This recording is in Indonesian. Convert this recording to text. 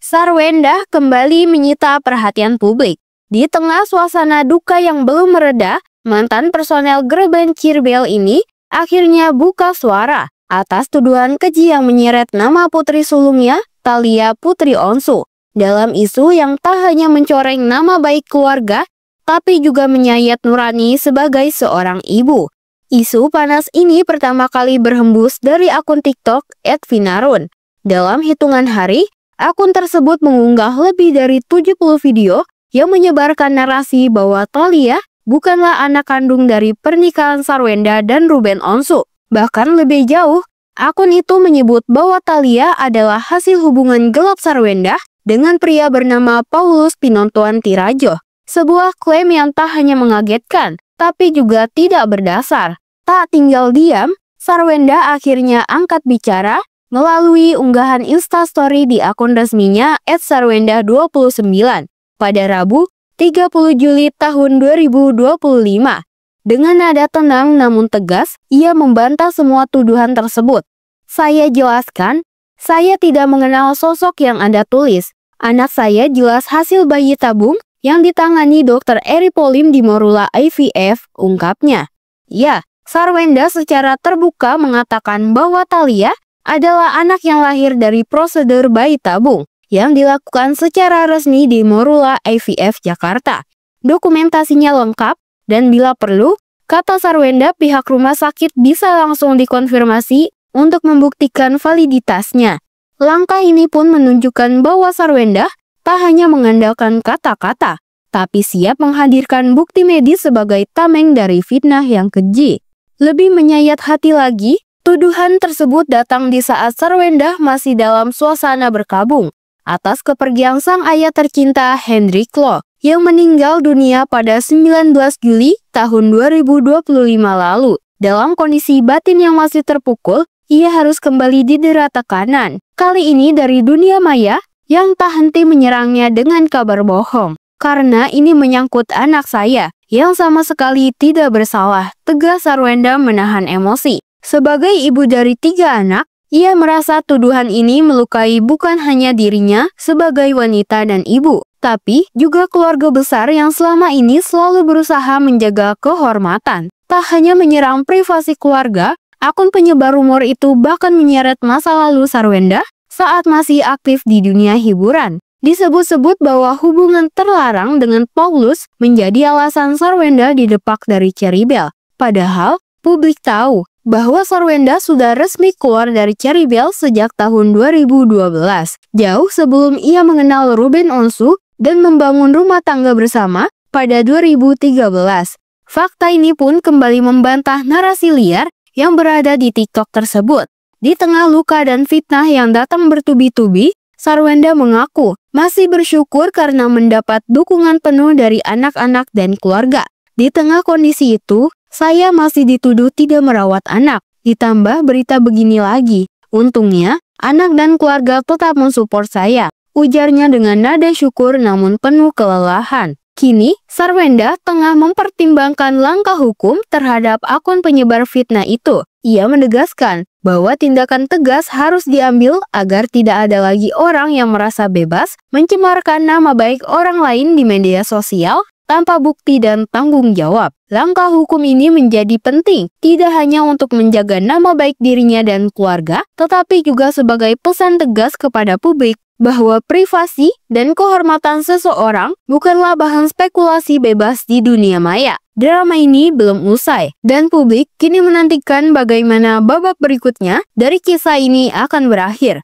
Sarwenda kembali menyita perhatian publik. Di tengah suasana duka yang belum mereda, mantan personel Gerbang Cirebel ini akhirnya buka suara atas tuduhan keji yang menyeret nama putri sulungnya, Thalia Putri Onsu, dalam isu yang tak hanya mencoreng nama baik keluarga, tapi juga menyayat nurani sebagai seorang ibu. Isu panas ini pertama kali berhembus dari akun TikTok @vinarun. Dalam hitungan hari, akun tersebut mengunggah lebih dari 70 video yang menyebarkan narasi bahwa Thalia bukanlah anak kandung dari pernikahan Sarwenda dan Ruben Onsu. Bahkan lebih jauh, akun itu menyebut bahwa Thalia adalah hasil hubungan gelap Sarwenda dengan pria bernama Paulus Pinontoan Tirajo. Sebuah klaim yang tak hanya mengagetkan, tapi juga tidak berdasar. Tak tinggal diam, Sarwenda akhirnya angkat bicara melalui unggahan Instastory di akun resminya @sarwenda29 pada Rabu 30 Juli tahun 2025. Dengan nada tenang namun tegas, ia membantah semua tuduhan tersebut. Saya jelaskan, saya tidak mengenal sosok yang Anda tulis. Anak saya jelas hasil bayi tabung yang ditangani Dr. Eri Polim di Morula IVF, ungkapnya. Ya, Sarwenda secara terbuka mengatakan bahwa Thalia adalah anak yang lahir dari prosedur bayi tabung yang dilakukan secara resmi di Morula IVF Jakarta. Dokumentasinya lengkap dan bila perlu, kata Sarwenda, pihak rumah sakit bisa langsung dikonfirmasi untuk membuktikan validitasnya. Langkah ini pun menunjukkan bahwa Sarwenda tak hanya mengandalkan kata-kata, tapi siap menghadirkan bukti medis sebagai tameng dari fitnah yang keji. Lebih menyayat hati lagi, tuduhan tersebut datang di saat Sarwenda masih dalam suasana berkabung atas kepergian sang ayah tercinta Hendrik Lo yang meninggal dunia pada 19 Juli tahun 2025 lalu. Dalam kondisi batin yang masih terpukul, ia harus kembali didera tekanan. Kali ini dari dunia maya yang tak henti menyerangnya dengan kabar bohong. Karena ini menyangkut anak saya yang sama sekali tidak bersalah, tegas Sarwenda menahan emosi. Sebagai ibu dari 3 anak, ia merasa tuduhan ini melukai bukan hanya dirinya sebagai wanita dan ibu, tapi juga keluarga besar yang selama ini selalu berusaha menjaga kehormatan. Tak hanya menyerang privasi keluarga, akun penyebar rumor itu bahkan menyeret masa lalu Sarwenda saat masih aktif di dunia hiburan. Disebut-sebut bahwa hubungan terlarang dengan Paulus menjadi alasan Sarwenda didepak dari Cirebel. Padahal, publik tahu bahwa Sarwenda sudah resmi keluar dari Cirebel sejak tahun 2012, jauh sebelum ia mengenal Ruben Onsu dan membangun rumah tangga bersama pada 2013. Fakta ini pun kembali membantah narasi liar yang berada di TikTok tersebut. Di tengah luka dan fitnah yang datang bertubi-tubi, Sarwenda mengaku masih bersyukur karena mendapat dukungan penuh dari anak-anak dan keluarga. Di tengah kondisi itu, saya masih dituduh tidak merawat anak. Ditambah berita begini lagi. Untungnya, anak dan keluarga tetap mensupport saya, ujarnya dengan nada syukur namun penuh kelelahan. Kini, Sarwenda tengah mempertimbangkan langkah hukum terhadap akun penyebar fitnah itu. Ia menegaskan bahwa tindakan tegas harus diambil agar tidak ada lagi orang yang merasa bebas mencemarkan nama baik orang lain di media sosial tanpa bukti dan tanggung jawab. Langkah hukum ini menjadi penting, tidak hanya untuk menjaga nama baik dirinya dan keluarga, tetapi juga sebagai pesan tegas kepada publik bahwa privasi dan kehormatan seseorang bukanlah bahan spekulasi bebas di dunia maya. Drama ini belum usai, dan publik kini menantikan bagaimana babak berikutnya dari kisah ini akan berakhir.